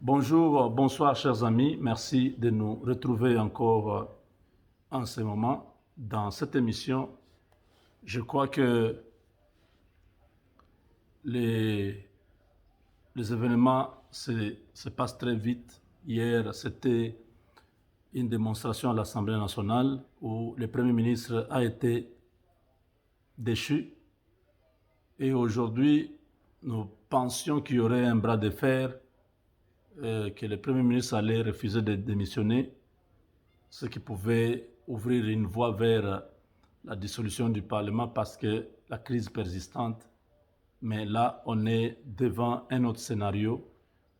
Bonjour, bonsoir chers amis, merci de nous retrouver encore en ce moment dans cette émission. Je crois que les, les événements se passent très vite. Hier, c'était une démonstration à l'Assemblée nationale où le Premier ministre a été déchu et aujourd'hui, nous pensions qu'il y aurait un bras de fer, que le Premier ministre allait refuser de démissionner, ce qui pouvait ouvrir une voie vers la dissolution du Parlement parce que la crise persistante. Mais là, on est devant un autre scénario.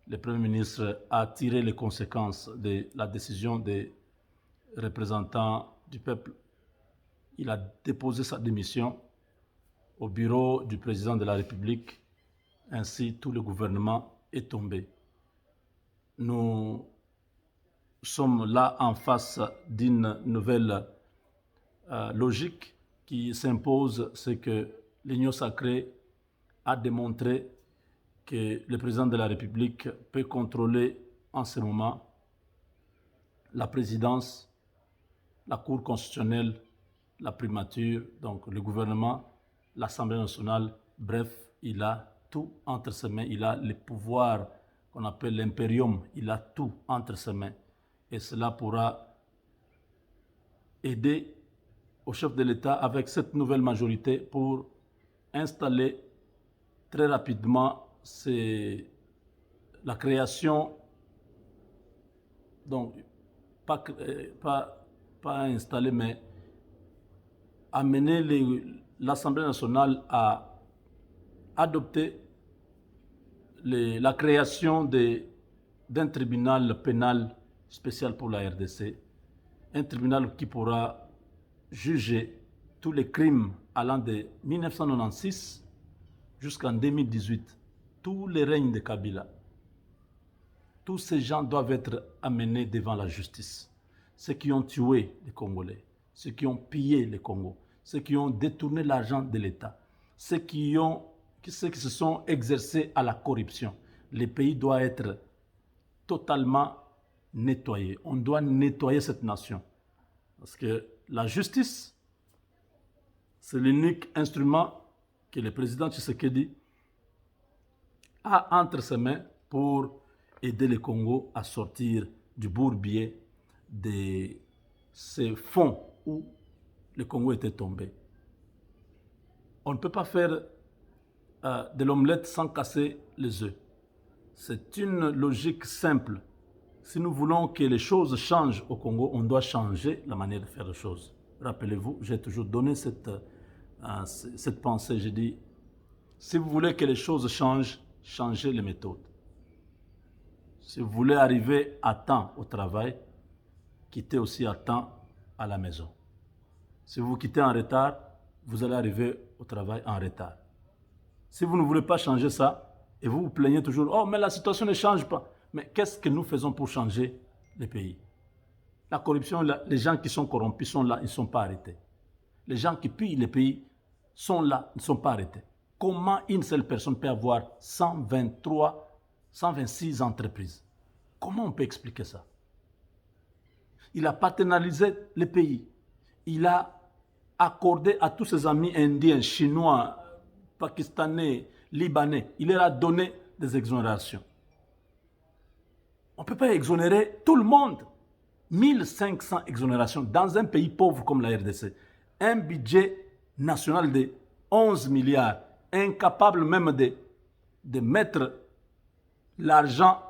Le Premier ministre a tiré les conséquences de la décision des représentants du peuple. Il a déposé sa démission au bureau du président de la République. Ainsi, tout le gouvernement est tombé. Nous sommes là en face d'une nouvelle logique qui s'impose, c'est que l'Union sacrée a démontré que le président de la République peut contrôler en ce moment la présidence, la Cour constitutionnelle, la primature, donc le gouvernement, l'Assemblée nationale. Bref, il a tout entre ses mains. Il a le pouvoir qu'on appelle l'impérium. Il a tout entre ses mains. Et cela pourra aider au chef de l'État avec cette nouvelle majorité pour installer très rapidement la création, donc pas installer, mais amener l'Assemblée nationale à adopter la création d'un tribunal pénal spécial pour la RDC, un tribunal qui pourra juger tous les crimes allant de 1996 jusqu'en 2018, tous les règnes de Kabila. Tous ces gens doivent être amenés devant la justice. Ceux qui ont tué les Congolais, ceux qui ont pillé le Congo, ceux qui ont détourné l'argent de l'État, ceux qui se sont exercés à la corruption. Le pays doit être totalement nettoyé. On doit nettoyer cette nation. Parce que la justice, c'est l'unique instrument que le président Tshisekedi a entre ses mains pour aider le Congo à sortir du bourbier de ces fonds où le Congo était tombé. On ne peut pas faire de l'omelette sans casser les œufs. C'est une logique simple. Si nous voulons que les choses changent au Congo, on doit changer la manière de faire les choses. Rappelez-vous, j'ai toujours donné cette pensée. J'ai dit, si vous voulez que les choses changent, changez les méthodes. Si vous voulez arriver à temps au travail, quittez aussi à temps à la maison. Si vous quittez en retard, vous allez arriver au travail en retard. Si vous ne voulez pas changer ça, et vous vous plaignez toujours, oh mais la situation ne change pas. Mais qu'est-ce que nous faisons pour changer les pays? La corruption, les gens qui sont corrompus sont là, ils ne sont pas arrêtés. Les gens qui pillent les pays sont là, ils ne sont pas arrêtés. Comment une seule personne peut avoir 126 entreprises? Comment on peut expliquer ça? Il a paternalisé les pays. Il a accordé à tous ses amis indiens, chinois, pakistanais, libanais, il leur a donné des exonérations. On ne peut pas exonérer tout le monde. 1500 exonérations dans un pays pauvre comme la RDC. Un budget national de 11 milliards, incapable même de mettre l'argent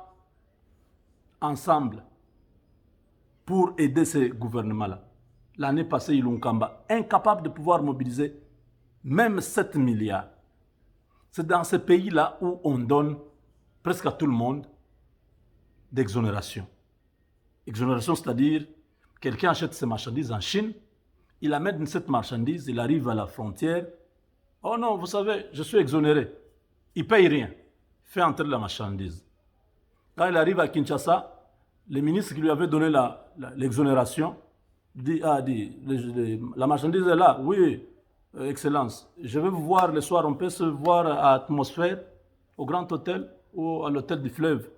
ensemble pour aider ces gouvernements-là. L'année passée, Ilunkamba, incapable de pouvoir mobiliser même 7 milliards. C'est dans ces pays-là où on donne presque à tout le monde d'exonération. Exonération, c'est-à-dire, quelqu'un achète ses marchandises en Chine, il amène cette marchandise, il arrive à la frontière, oh non, vous savez, je suis exonéré. Il ne paye rien, il fait entrer la marchandise. Quand il arrive à Kinshasa, le ministre qui lui avait donné l'exonération dit, la marchandise est là, oui, Excellence, je vais vous voir le soir, on peut se voir à Atmosphère, au Grand Hôtel ou à l'Hôtel du Fleuve.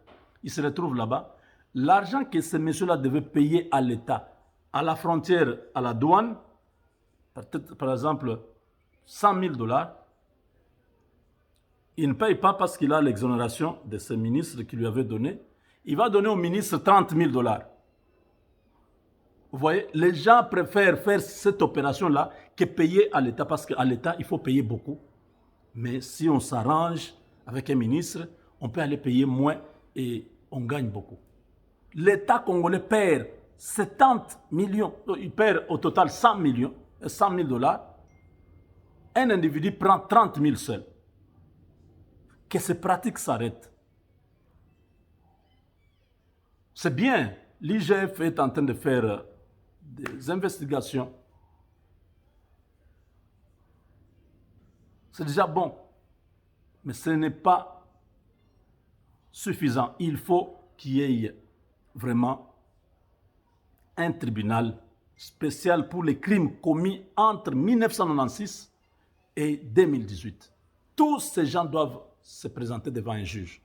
ils se retrouvent là-bas. L'argent que ces messieurs-là devaient payer à l'État, à la frontière, à la douane, peut-être par exemple 100 000 $, il ne paye pas parce qu'il a l'exonération de ses ministres qui lui avaient donné. Il va donner au ministre 30 000 $. Vous voyez, les gens préfèrent faire cette opération-là que payer à l'État, parce qu'à l'État, il faut payer beaucoup. Mais si on s'arrange avec un ministre, on peut aller payer moins et on gagne beaucoup. L'État congolais perd 70 millions, il perd au total 100 millions, 100 000 $. Un individu prend 30 000 seuls. Que ces pratiques s'arrêtent. C'est bien, l'IGF est en train de faire des investigations. C'est déjà bon, mais ce n'est pas suffisant. Il faut qu'il y ait vraiment un tribunal spécial pour les crimes commis entre 1996 et 2018. Tous ces gens doivent se présenter devant un juge.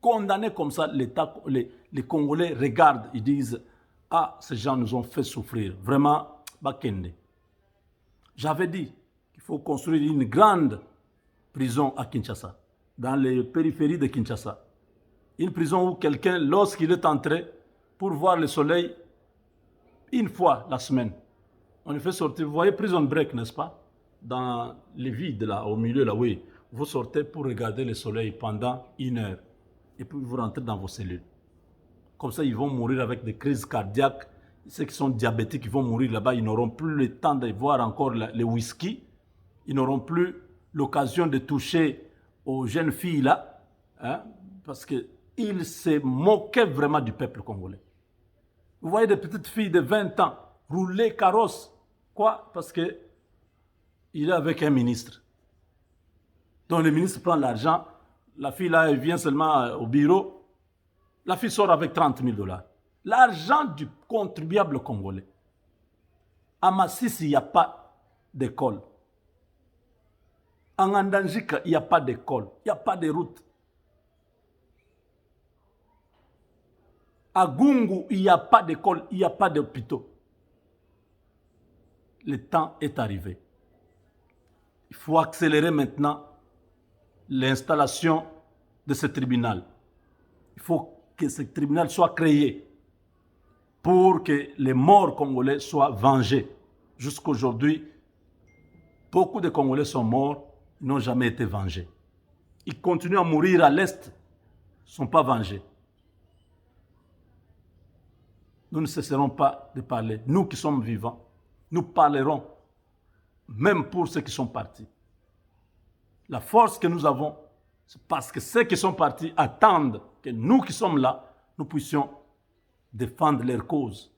Condamnés comme ça, les Congolais regardent, ils disent « Ah, ces gens nous ont fait souffrir. Vraiment, Bakende. » J'avais dit qu'il faut construire une grande prison à Kinshasa, dans les périphéries de Kinshasa. Une prison où quelqu'un, lorsqu'il est entré pour voir le soleil, une fois la semaine, on le fait sortir. Vous voyez Prison Break, n'est-ce pas? Dans les vides, là, au milieu, là, oui. Vous sortez pour regarder le soleil pendant 1 heure. Et puis vous rentrez dans vos cellules. Comme ça, ils vont mourir avec des crises cardiaques. Ceux qui sont diabétiques, ils vont mourir là-bas. Ils n'auront plus le temps de voir encore le whisky. Ils n'auront plus l'occasion de toucher aux jeunes filles là. Hein, parce qu'ils se moquaient vraiment du peuple congolais. Vous voyez des petites filles de 20 ans rouler carrosse. Quoi? Parce qu'il est avec un ministre. Donc le ministre prend l'argent. La fille là, elle vient seulement au bureau. La fille sort avec 30 000 $. L'argent du contribuable congolais. À Masisi, il n'y a pas d'école. En Andanjika, il n'y a pas d'école. Il n'y a pas de route. À Gungu, il n'y a pas d'école. Il n'y a pas d'hôpitaux. Le temps est arrivé. Il faut accélérer maintenant l'installation de ce tribunal. Il faut que ce tribunal soit créé pour que les morts congolais soient vengés. Jusqu'aujourd'hui, beaucoup de Congolais sont morts, n'ont jamais été vengés. Ils continuent à mourir à l'Est, ne sont pas vengés. Nous ne cesserons pas de parler. Nous qui sommes vivants, nous parlerons, même pour ceux qui sont partis. La force que nous avons, c'est parce que ceux qui sont partis attendent que nous qui sommes là, nous puissions défendre leur cause.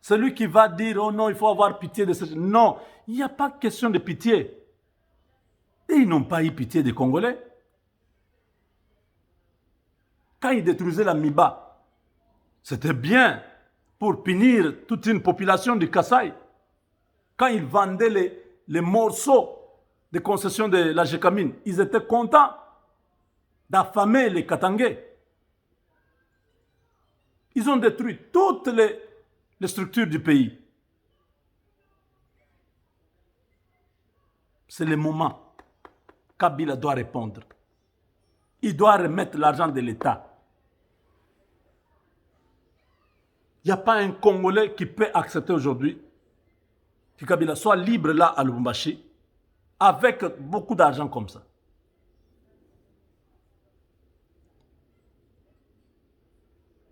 Celui qui va dire « Oh non, il faut avoir pitié de ces gens ». Non, il n'y a pas de question de pitié. Et ils n'ont pas eu pitié des Congolais. Quand ils détruisaient la Miba, c'était bien pour punir toute une population du Kasaï. Quand ils vendaient les morceaux de concession de la Gécamine, ils étaient contents d'affamer les Katangais. Ils ont détruit toutes les structures du pays. C'est le moment. Kabila doit répondre. Il doit remettre l'argent de l'État. Il n'y a pas un Congolais qui peut accepter aujourd'hui que Kabila soit libre là à Lubumbashi avec beaucoup d'argent comme ça.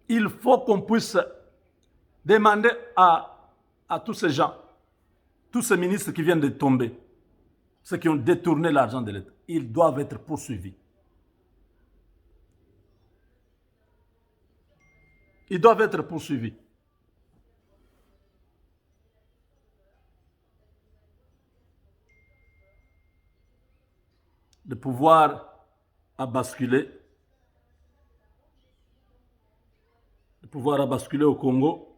Il faut qu'on puisse demander à tous ces gens, tous ces ministres qui viennent de tomber, ceux qui ont détourné l'argent de l'État, ils doivent être poursuivis. Ils doivent être poursuivis. Le pouvoir a basculé. Le pouvoir a basculé au Congo.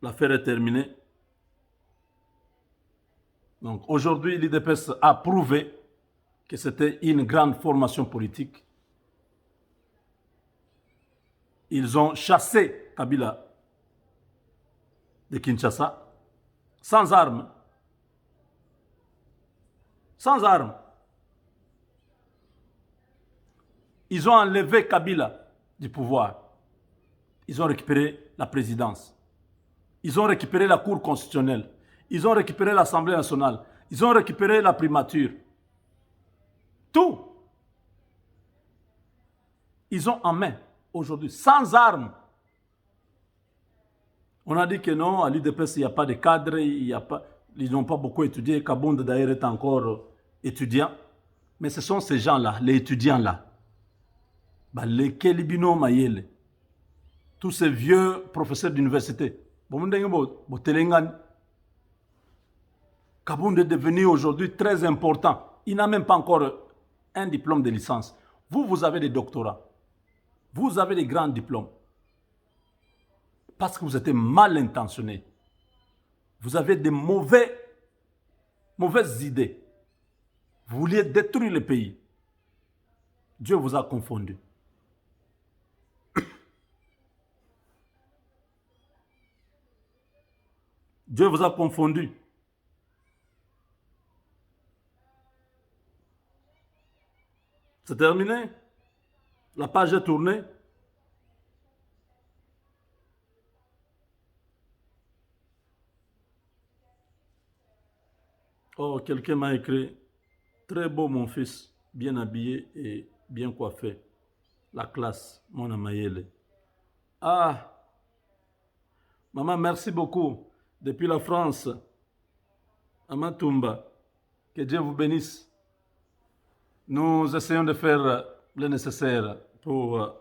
L'affaire est terminée. Donc aujourd'hui, l'IDPS a prouvé que c'était une grande formation politique. Ils ont chassé Kabila de Kinshasa sans armes. Sans armes. Ils ont enlevé Kabila du pouvoir. Ils ont récupéré la présidence. Ils ont récupéré la Cour constitutionnelle. Ils ont récupéré l'Assemblée nationale. Ils ont récupéré la primature. Tout. Ils ont en main aujourd'hui, sans armes. On a dit que non, à l'UDPS, il n'y a pas de cadre, ils n'ont pas beaucoup étudié. Kabound d'ailleurs est encore étudiant. Mais ce sont ces gens-là, les étudiants-là. Les Kelibino Mayele. Tous ces vieux professeurs d'université. Kabound est devenu aujourd'hui très important. Il n'a même pas encore un diplôme de licence. Vous avez des doctorats. Vous avez des grands diplômes. Parce que vous êtes mal intentionné. Vous avez des mauvaises idées. Vous vouliez détruire le pays. Dieu vous a confondu. Dieu vous a confondu. C'est terminé. La page est tournée. Oh, quelqu'un m'a écrit. Très beau mon fils, bien habillé et bien coiffé. La classe, mon Amayele. Ah, maman, merci beaucoup. Depuis la France, Amatumba, que Dieu vous bénisse. Nous essayons de faire le nécessaire pour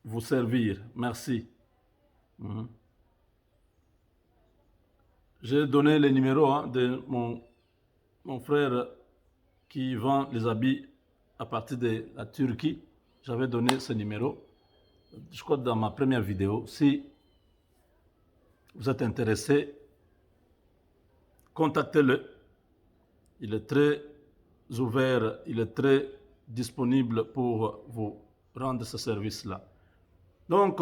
vous servir. Merci. J'ai donné le numéro de mon frère qui vend les habits à partir de la Turquie. J'avais donné ce numéro, je crois, dans ma première vidéo. Si vous êtes intéressé, contactez-le. Il est très ouvert, il est très disponible pour vous rendre ce service-là. Donc,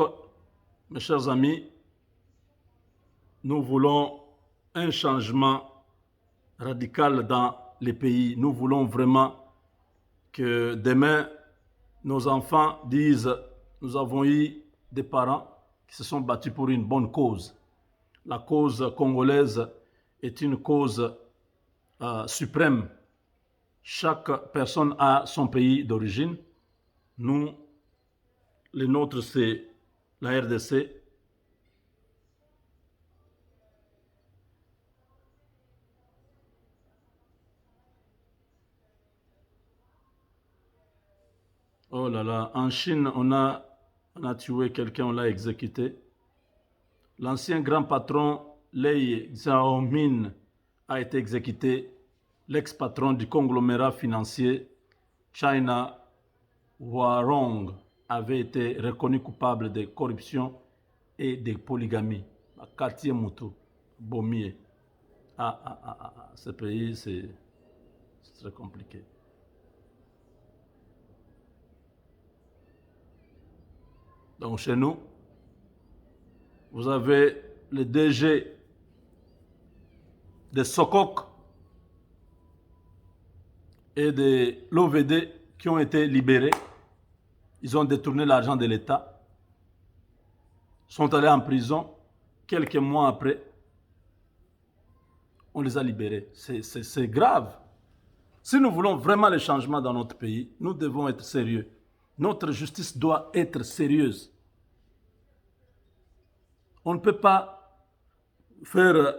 mes chers amis, nous voulons un changement radical dans les pays. Nous voulons vraiment que demain, nos enfants disent « Nous avons eu des parents qui se sont battus pour une bonne cause. » La cause congolaise est une cause suprême. Chaque personne a son pays d'origine. Nous, les nôtres, c'est la RDC. Oh là là, en Chine, on a tué quelqu'un, on l'a exécuté. L'ancien grand patron Lei Xiaomin a été exécuté. L'ex-patron du conglomérat financier China Huarong avait été reconnu coupable de corruption et de polygamie. Quartier Moutou, Bomier. Ce pays, c'est très compliqué. Donc chez nous, vous avez le DG de Sokok et de l'OVD qui ont été libérés. Ils ont détourné l'argent de l'État. Sont allés en prison. Quelques mois après, on les a libérés. C'est grave. Si nous voulons vraiment le changement dans notre pays, nous devons être sérieux. Notre justice doit être sérieuse. On ne peut pas faire...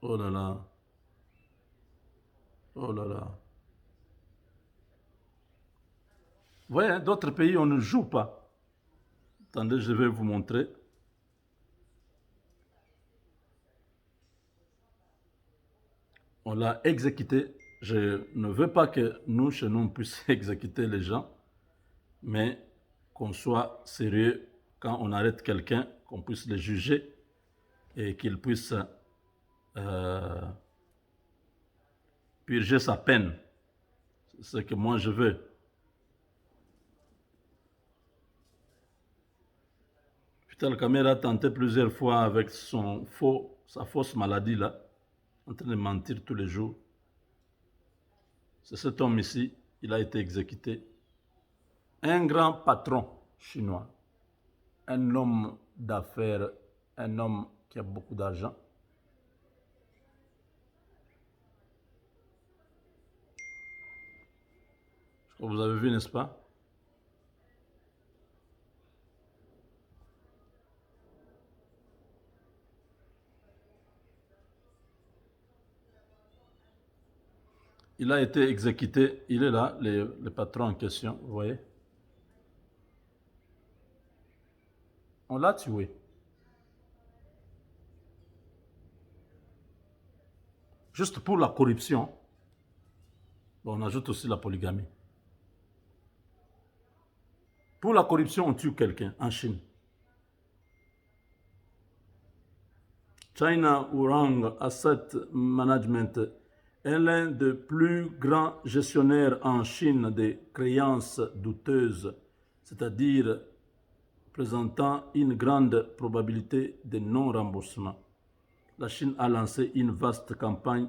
oh là là. Oh là là. Vous voyez, d'autres pays, on ne joue pas. Attendez, je vais vous montrer. On l'a exécuté. Je ne veux pas que nous, chez nous, on puisse exécuter les gens, mais qu'on soit sérieux quand on arrête quelqu'un, qu'on puisse le juger et qu'il puisse purger sa peine. C'est ce que moi je veux. Vital Kamerhe a tenté plusieurs fois avec sa fausse maladie là, en train de mentir tous les jours. C'est cet homme ici, il a été exécuté. Un grand patron chinois, un homme d'affaires, un homme qui a beaucoup d'argent. Vous avez vu, n'est-ce pas? Il a été exécuté. Il est là, le patron en question, vous voyez? On l'a tué. Juste pour la corruption. Bon, on ajoute aussi la polygamie. Pour la corruption, on tue quelqu'un en Chine. China Ourang Asset Management est l'un des plus grands gestionnaires en Chine des créances douteuses, c'est-à-dire présentant une grande probabilité de non-remboursement. La Chine a lancé une vaste campagne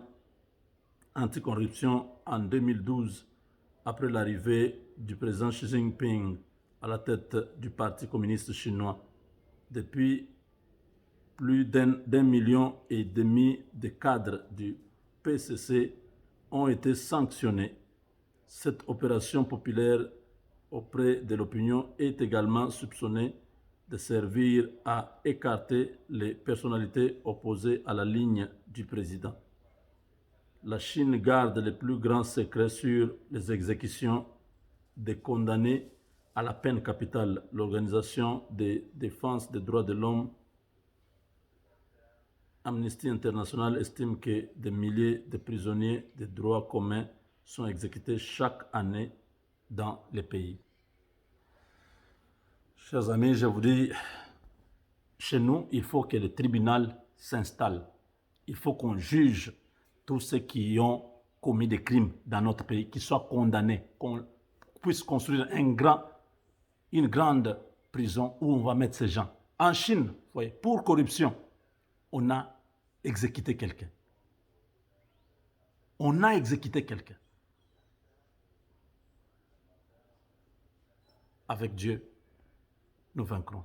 anticorruption en 2012 après l'arrivée du président Xi Jinping à la tête du Parti communiste chinois. Depuis, plus d'1,5 million de cadres du PCC ont été sanctionnés. Cette opération populaire auprès de l'opinion est également soupçonnée de servir à écarter les personnalités opposées à la ligne du président. La Chine garde les plus grands secrets sur les exécutions des condamnés à la peine capitale. L'Organisation de défense des droits de l'homme Amnesty International estime que des milliers de prisonniers de droit commun sont exécutés chaque année dans les pays. Chers amis, je vous dis, chez nous, il faut que le tribunal s'installe. Il faut qu'on juge tous ceux qui ont commis des crimes dans notre pays, qui soient condamnés, qu'on puisse construire une grande prison où on va mettre ces gens. En Chine, vous voyez, pour corruption, on a exécuté quelqu'un. On a exécuté quelqu'un. Avec Dieu, nous vaincrons.